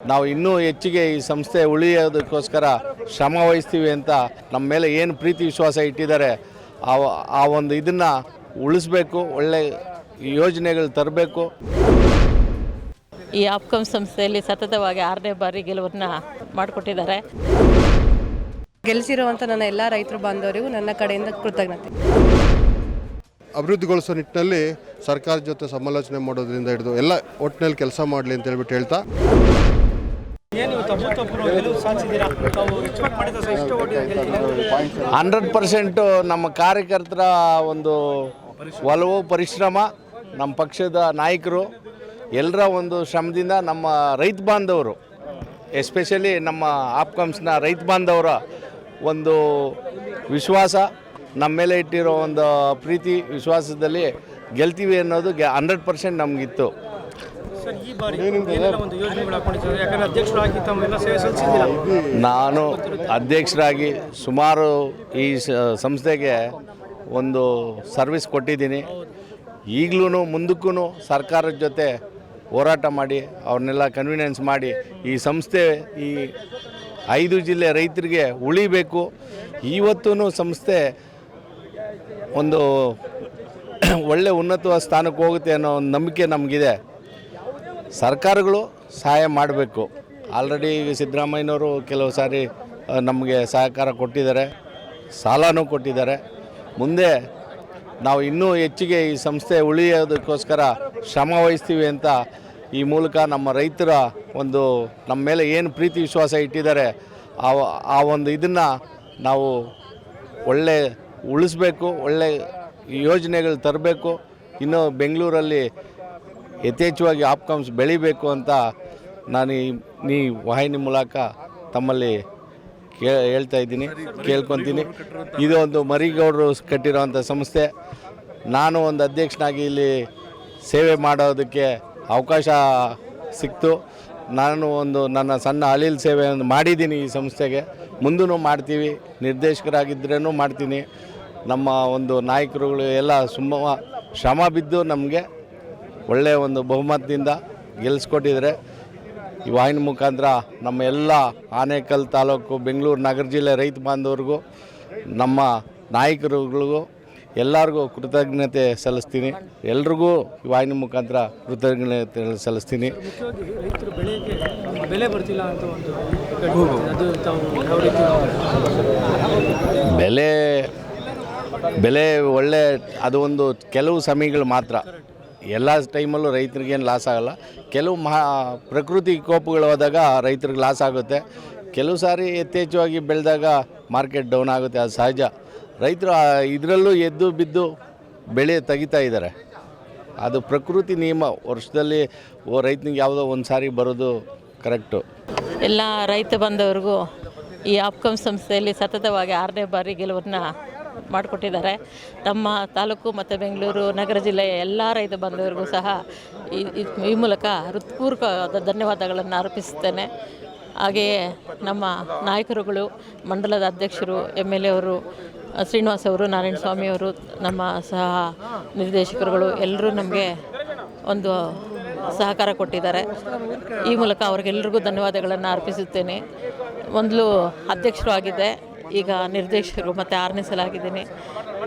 ನಾವು ಇನ್ನೂ ಹೆಚ್ಚಿಗೆ ಈ ಸಂಸ್ಥೆ ಉಳಿಯೋದಕ್ಕೋಸ್ಕರ ಶ್ರಮ ವಹಿಸ್ತೀವಿ ಅಂತ ನಮ್ಮ ಮೇಲೆ ಏನು ಪ್ರೀತಿ ವಿಶ್ವಾಸ ಇಟ್ಟಿದ್ದಾರೆ ಆ ಒಂದು ಇದನ್ನು ಉಳಿಸ್ಬೇಕು, ಒಳ್ಳೆ ಯೋಜನೆಗಳು ತರಬೇಕು. ಈ ಆಪ್ಕಾಮ್ ಸಂಸ್ಥೆಯಲ್ಲಿ ಸತತವಾಗಿ 6ನೇ ಬಾರಿ ಗೆಲುವನ್ನ ಮಾಡಿಕೊಟ್ಟಿದ್ದಾರೆ. ಗೆಲ್ಲಿಸಿರುವಂಥ ನನ್ನ ಎಲ್ಲ ರೈತರು ಬಾಂಧವರಿಗೂ ನನ್ನ ಕಡೆಯಿಂದ ಕೃತಜ್ಞತೆ. ಅಭಿವೃದ್ಧಿಗೊಳಿಸೋ ನಿಟ್ಟಿನಲ್ಲಿ ಸರ್ಕಾರದ ಜೊತೆ ಸಮಾಲೋಚನೆ ಮಾಡೋದ್ರಿಂದ ಹಿಡಿದು ಎಲ್ಲ ಒಟ್ಟಿನಲ್ಲಿ ಕೆಲಸ ಮಾಡಲಿ ಅಂತ ಹೇಳ್ಬಿಟ್ಟು ಹೇಳ್ತಾ 100% ನಮ್ಮ ಕಾರ್ಯಕರ್ತರ ಒಂದು ಒಲವು ಪರಿಶ್ರಮ, ನಮ್ಮ ಪಕ್ಷದ ನಾಯಕರು ಎಲ್ಲರ ಒಂದು ಶ್ರಮದಿಂದ ನಮ್ಮ ರೈತ ಬಾಂಧವರು, ಎಸ್ಪೆಷಲಿ ನಮ್ಮ ಆಪ್ಕಾಮ್ಸ್ನ ರೈತ ಬಾಂಧವರ ಒಂದು ವಿಶ್ವಾಸ, ನಮ್ಮ ಮೇಲೆ ಇಟ್ಟಿರೋ ಒಂದು ಪ್ರೀತಿ ವಿಶ್ವಾಸದಲ್ಲಿ ಗೆಲ್ತೀವಿ ಅನ್ನೋದು 100% ನಮಗಿತ್ತು. ನಾನು ಅಧ್ಯಕ್ಷರಾಗಿ ಸುಮಾರು ಈ ಸಂಸ್ಥೆಗೆ ಒಂದು ಸರ್ವಿಸ್ ಕೊಟ್ಟಿದ್ದೀನಿ. ಈಗಲೂ ಮುಂದಕ್ಕೂ ಸರ್ಕಾರದ ಜೊತೆ ಹೋರಾಟ ಮಾಡಿ ಅವ್ರನ್ನೆಲ್ಲ ಕನ್ವಿನೆನ್ಸ್ ಮಾಡಿ ಈ ಸಂಸ್ಥೆ ಈ 5 ಜಿಲ್ಲೆ ರೈತರಿಗೆ ಉಳಿಬೇಕು. ಇವತ್ತೂ ಸಂಸ್ಥೆ ಒಂದು ಒಳ್ಳೆ ಉನ್ನತ ಸ್ಥಾನಕ್ಕೆ ಹೋಗುತ್ತೆ ಅನ್ನೋ ಒಂದು ನಂಬಿಕೆ ನಮಗಿದೆ. ಸರ್ಕಾರಗಳು ಸಹಾಯ ಮಾಡಬೇಕು. ಆಲ್ರೆಡಿ ಈಗ ಸಿದ್ದರಾಮಯ್ಯನವರು ಕೆಲವು ಸಾರಿ ನಮಗೆ ಸಹಕಾರ ಕೊಟ್ಟಿದ್ದಾರೆ, ಸಾಲನೂ ಕೊಟ್ಟಿದ್ದಾರೆ. ಮುಂದೆ ನಾವು ಇನ್ನೂ ಹೆಚ್ಚಿಗೆ ಈ ಸಂಸ್ಥೆ ಉಳಿಯೋದಕ್ಕೋಸ್ಕರ ಶ್ರಮ ವಹಿಸ್ತೀವಿ ಅಂತ ಈ ಮೂಲಕ ನಮ್ಮ ರೈತರ ಒಂದು ನಮ್ಮ ಮೇಲೆ ಏನು ಪ್ರೀತಿ ವಿಶ್ವಾಸ ಇಟ್ಟಿದ್ದಾರೆ ಆ ಒಂದು ಇದನ್ನು ನಾವು ಒಳ್ಳೆ ಉಳಿಸ್ಬೇಕು, ಒಳ್ಳೆ ಯೋಜನೆಗಳು ತರಬೇಕು. ಇನ್ನು ಬೆಂಗಳೂರಲ್ಲಿ ಯಥೇಚ್ಛವಾಗಿ ಆಪ್ಕಾಮ್ಸ್ ಬೆಳಿಬೇಕು ಅಂತ ನಾನು ಈ ವಾಹಿನಿ ಮೂಲಕ ತಮ್ಮಲ್ಲಿ ಹೇಳ್ತಾ ಇದ್ದೀನಿ, ಕೇಳ್ಕೊತೀನಿ. ಇದು ಒಂದು ಮರಿಗೌಡರು ಕಟ್ಟಿರೋವಂಥ ಸಂಸ್ಥೆ. ನಾನು ಒಂದು ಅಧ್ಯಕ್ಷನಾಗಿ ಇಲ್ಲಿ ಸೇವೆ ಮಾಡೋದಕ್ಕೆ ಅವಕಾಶ ಸಿಕ್ತು. ನಾನು ಒಂದು ನನ್ನ ಸಣ್ಣ ಅಳಿಲ್ ಸೇವೆಯನ್ನು ಮಾಡಿದ್ದೀನಿ ಈ ಸಂಸ್ಥೆಗೆ, ಮುಂದೂ ಮಾಡ್ತೀವಿ. ನಿರ್ದೇಶಕರಾಗಿದ್ದರೇನೂ ಮಾಡ್ತೀನಿ. ನಮ್ಮ ಒಂದು ನಾಯಕರುಗಳು ಎಲ್ಲ ಶ್ರಮ ಬಿದ್ದು ನಮಗೆ ಒಳ್ಳೆಯ ಒಂದು ಬಹುಮತದಿಂದ ಗೆಲ್ಲಿಸ್ಕೊಟ್ಟಿದ್ದಾರೆ. ಈ ವಾಹಿನಿ ಮುಖಾಂತರ ನಮ್ಮ ಎಲ್ಲ ಆನೇಕಲ್ ತಾಲೂಕು, ಬೆಂಗಳೂರು ನಗರ ಜಿಲ್ಲೆ ರೈತ ಬಾಂಧವರಿಗೂ, ನಮ್ಮ ನಾಯಕರುಗಳಿಗೂ ಎಲ್ಲರಿಗೂ ಕೃತಜ್ಞತೆ ಸಲ್ಲಿಸ್ತೀನಿ. ಎಲ್ರಿಗೂ ಈ ವಾಹಿನಿ ಮುಖಾಂತರ ಕೃತಜ್ಞತೆ ಸಲ್ಲಿಸ್ತೀನಿ. ಬೆಲೆ ಒಳ್ಳೆ, ಅದು ಒಂದು ಕೆಲವು ಸಮಯಗಳು ಮಾತ್ರ, ಎಲ್ಲ ಟೈಮಲ್ಲೂ ರೈತರಿಗೇನು ಲಾಸ್ ಆಗೋಲ್ಲ. ಕೆಲವು ಪ್ರಕೃತಿ ಕೋಪಗಳು ಹೋದಾಗ ರೈತರಿಗೆ ಲಾಸ್ ಆಗುತ್ತೆ. ಕೆಲವು ಸಾರಿ ಯಥೇಚ್ಛವಾಗಿ ಬೆಳೆದಾಗ ಮಾರ್ಕೆಟ್ ಡೌನ್ ಆಗುತ್ತೆ, ಅದು ಸಹಜ. ರೈತರು ಇದರಲ್ಲೂ ಎದ್ದು ಬಿದ್ದು ಬೆಳೆ ತೆಗಿತಾ ಇದ್ದಾರೆ. ಅದು ಪ್ರಕೃತಿ ನಿಯಮ. ವರ್ಷದಲ್ಲಿ ರೈತನಿಗೆ ಯಾವುದೋ ಒಂದು ಸಾರಿ ಬರೋದು ಕರೆಕ್ಟು. ಎಲ್ಲ ರೈತ ಬಾಂಧವರಿಗೂ ಈ ಆಪ್ಕಾಮ್ ಸಂಸ್ಥೆಯಲ್ಲಿ ಸತತವಾಗಿ 6ನೇ ಬಾರಿ ಗೆಲುವನ್ನು ಮಾಡಿಕೊಟ್ಟಿದ್ದಾರೆ. ನಮ್ಮ ತಾಲೂಕು ಮತ್ತು ಬೆಂಗಳೂರು ನಗರ ಜಿಲ್ಲೆಯ ಎಲ್ಲ ರೈತ ಬಾಂಧವರಿಗೂ ಸಹ ಈ ಮೂಲಕ ಹೃತ್ಪೂರ್ವಕವಾದ ಧನ್ಯವಾದಗಳನ್ನು ಅರ್ಪಿಸುತ್ತೇನೆ. ಹಾಗೆಯೇ ನಮ್ಮ ನಾಯಕರುಗಳು, ಮಂಡಲದ ಅಧ್ಯಕ್ಷರು, MLA ಅವರು, ಶ್ರೀನಿವಾಸ್ ಅವರು, ನಾರಾಯಣ ಸ್ವಾಮಿ ಅವರು, ನಮ್ಮ ಸಹ ನಿರ್ದೇಶಕರುಗಳು ಎಲ್ಲರೂ ನಮಗೆ ಒಂದು ಸಹಕಾರ ಕೊಟ್ಟಿದ್ದಾರೆ. ಈ ಮೂಲಕ ಅವ್ರಿಗೆಲ್ಲರಿಗೂ ಧನ್ಯವಾದಗಳನ್ನು ಅರ್ಪಿಸುತ್ತೇನೆ. ಮೊದಲು ಅಧ್ಯಕ್ಷರು ಆಗಿದ್ದೆ, ಈಗ ನಿರ್ದೇಶಕರು ಮತ್ತು 6ನೇ ಸಲ ಆಗಿದ್ದೀನಿ.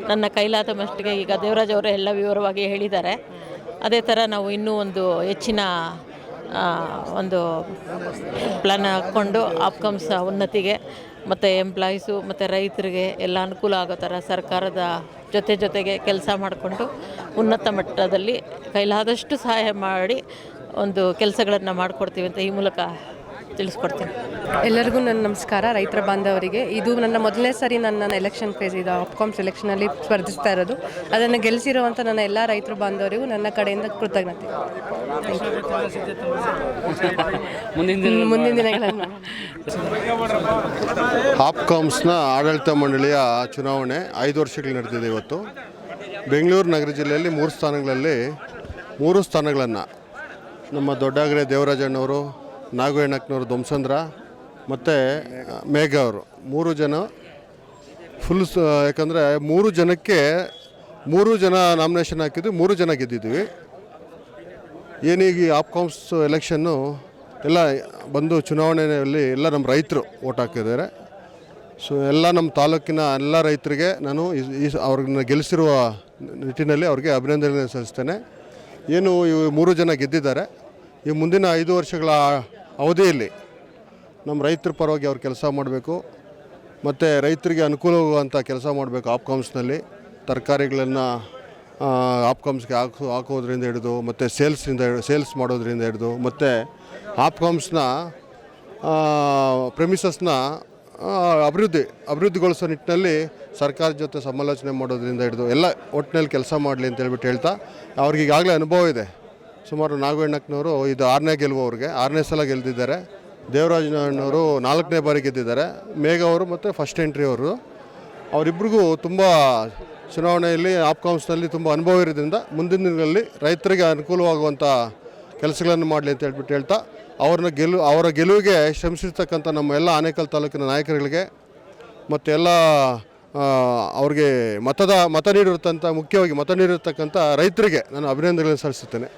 ನನ್ನ ಕೈಲಾದ ಮಟ್ಟಿಗೆ ಈಗ ದೇವರಾಜ್ ಅವರೇ ಎಲ್ಲ ವಿವರವಾಗಿ ಹೇಳಿದ್ದಾರೆ. ಅದೇ ಥರ ನಾವು ಇನ್ನೂ ಒಂದು ಹೆಚ್ಚಿನ ಒಂದು ಪ್ಲ್ಯಾನ್ ಹಾಕ್ಕೊಂಡು ಆಪ್ಕಾಮ್ಸ್ ಉನ್ನತಿಗೆ ಮತ್ತು ಎಂಪ್ಲಾಯೀಸು ಮತ್ತು ರೈತರಿಗೆ ಎಲ್ಲ ಅನುಕೂಲ ಆಗೋ ಥರ ಸರ್ಕಾರದ ಜೊತೆಗೆ ಕೆಲಸ ಮಾಡಿಕೊಂಡು ಉನ್ನತ ಮಟ್ಟದಲ್ಲಿ ಕೈಲಾದಷ್ಟು ಸಹಾಯ ಮಾಡಿ ಒಂದು ಕೆಲಸಗಳನ್ನು ಮಾಡಿಕೊಡ್ತೀವಿ ಅಂತ ಈ ಮೂಲಕ ತಿಳಿಸ್ಕೊಡ್ತೀನಿ. ಎಲ್ಲರಿಗೂ ನನ್ನ ನಮಸ್ಕಾರ. ರೈತರ ಬಾಂಧವರಿಗೆ ಇದು ನನ್ನ ಮೊದಲನೇ ಸಾರಿ ನನ್ನ ಎಲೆಕ್ಷನ್ ಫೇಸ್, ಇದು ಆಪ್ಕಾಮ್ಸ್ ಎಲೆಕ್ಷನಲ್ಲಿ ಸ್ಪರ್ಧಿಸ್ತಾ ಇರೋದು. ಅದನ್ನು ಗೆಲ್ಲಿಸಿರುವಂಥ ನನ್ನ ಎಲ್ಲ ರೈತರ ಬಾಂಧವರಿಗೂ ನನ್ನ ಕಡೆಯಿಂದ ಕೃತಜ್ಞತೆ. ಮುಂದಿನ ದಿನಗಳನ್ನು ಆಪ್ಕಾಮ್ಸ್ನ ಆಡಳಿತ ಮಂಡಳಿಯ ಚುನಾವಣೆ 5 ವರ್ಷಗಳು ನಡೆದಿದೆ. ಇವತ್ತು ಬೆಂಗಳೂರು ನಗರ ಜಿಲ್ಲೆಯಲ್ಲಿ 3 ಸ್ಥಾನಗಳನ್ನು ನಮ್ಮ ದೊಡ್ಡಾಗರೆ ದೇವರಾಜಣ್ಣವರು, ನಾಗವೇಣಕ್ಕನವರು, ದೊಮ್ಸಂದ್ರ ಮತ್ತು ಮೇಘ ಅವರು 3 ಜನ ಫುಲ್. ಯಾಕಂದರೆ 3 ಜನಕ್ಕೆ 3 ಜನ ನಾಮಿನೇಷನ್ ಹಾಕಿದ್ವಿ, 3 ಜನ ಗೆದ್ದಿದ್ವಿ. ಏನೀಗ ಈ ಆಪ್ಕಾಮ್ಸ್ ಎಲೆಕ್ಷನ್ನು ಎಲ್ಲ ಬಂದು ಚುನಾವಣೆಯಲ್ಲಿ ಎಲ್ಲ ನಮ್ಮ ರೈತರು ಓಟ್ ಹಾಕಿದ್ದಾರೆ. ಸೊ ಎಲ್ಲ ನಮ್ಮ ತಾಲೂಕಿನ ಎಲ್ಲ ರೈತರಿಗೆ ನಾನು ಅವ್ರನ್ನ ಗೆಲ್ಲಿಸಿರುವ ನಿಟ್ಟಿನಲ್ಲಿ ಅವ್ರಿಗೆ ಅಭಿನಂದನೆ ಸಲ್ಲಿಸ್ತೇನೆ. ಏನು ಇವು 3 ಜನ ಗೆದ್ದಿದ್ದಾರೆ. ಈ ಮುಂದಿನ 5 ವರ್ಷಗಳ ಅವಧಿಯಲ್ಲಿ ನಮ್ಮ ರೈತರ ಪರವಾಗಿ ಅವ್ರು ಕೆಲಸ ಮಾಡಬೇಕು ಮತ್ತು ರೈತರಿಗೆ ಅನುಕೂಲವಾಗುವಂಥ ಕೆಲಸ ಮಾಡಬೇಕು. ಆಪ್ಕಾಮ್ಸ್ನಲ್ಲಿ ತರಕಾರಿಗಳನ್ನು ಆಪ್ಕಾಮ್ಸ್ಗೆ ಹಾಕೋದ್ರಿಂದ ಹಿಡಿದು ಮತ್ತು ಸೇಲ್ಸ್ ಮಾಡೋದ್ರಿಂದ ಹಿಡಿದು ಮತ್ತು ಆಪ್ಕಾಮ್ಸ್ನ ಪ್ರೆಮಿಸಸ್ನ ಅಭಿವೃದ್ಧಿಗೊಳಿಸೋ ನಿಟ್ಟಿನಲ್ಲಿ ಸರ್ಕಾರದ ಜೊತೆ ಸಮಾಲೋಚನೆ ಮಾಡೋದ್ರಿಂದ ಹಿಡಿದು ಎಲ್ಲ ಒಟ್ಟಿನಲ್ಲಿ ಕೆಲಸ ಮಾಡಲಿ ಅಂತ ಹೇಳ್ತಾ ಅವ್ರಿಗೆ ಈಗಾಗಲೇ ಅನುಭವ ಇದೆ. ಸುಮಾರು ನಾಗಣ್ಣನವರು ಇದು 6ನೇ ಗೆಲುವು, ಅವ್ರಿಗೆ 6ನೇ ಸಲ ಗೆಲ್ದಿದ್ದಾರೆ. ದೇವರಾಜನವರು 4ನೇ ಬಾರಿ ಗೆದ್ದಿದ್ದಾರೆ. ಮೇಘ ಅವರು ಮತ್ತು ಫಸ್ಟ್ ಎಂಟ್ರಿ ಅವರು, ಅವರಿಬ್ಬರಿಗೂ ತುಂಬ ಚುನಾವಣೆಯಲ್ಲಿ ಆಪ್ಕಾಮ್ಸ್ನಲ್ಲಿ ತುಂಬ ಅನುಭವ ಇರೋದ್ರಿಂದ ಮುಂದಿನ ದಿನಗಳಲ್ಲಿ ರೈತರಿಗೆ ಅನುಕೂಲವಾಗುವಂಥ ಕೆಲಸಗಳನ್ನು ಮಾಡಲಿ ಅಂತ ಹೇಳ್ತಾ ಅವರ ಗೆಲುವಿಗೆ ಶ್ರಮಿಸಿರ್ತಕ್ಕಂಥ ನಮ್ಮ ಎಲ್ಲ ಆನೇಕಲ್ ತಾಲೂಕಿನ ನಾಯಕರುಗಳಿಗೆ ಮತ್ತು ಎಲ್ಲ ಅವ್ರಿಗೆ ಮುಖ್ಯವಾಗಿ ಮತ ನೀಡಿರ್ತಕ್ಕಂಥ ರೈತರಿಗೆ ನಾನು ಅಭಿನಂದನೆಗಳನ್ನು ಸಲ್ಲಿಸುತ್ತೇನೆ.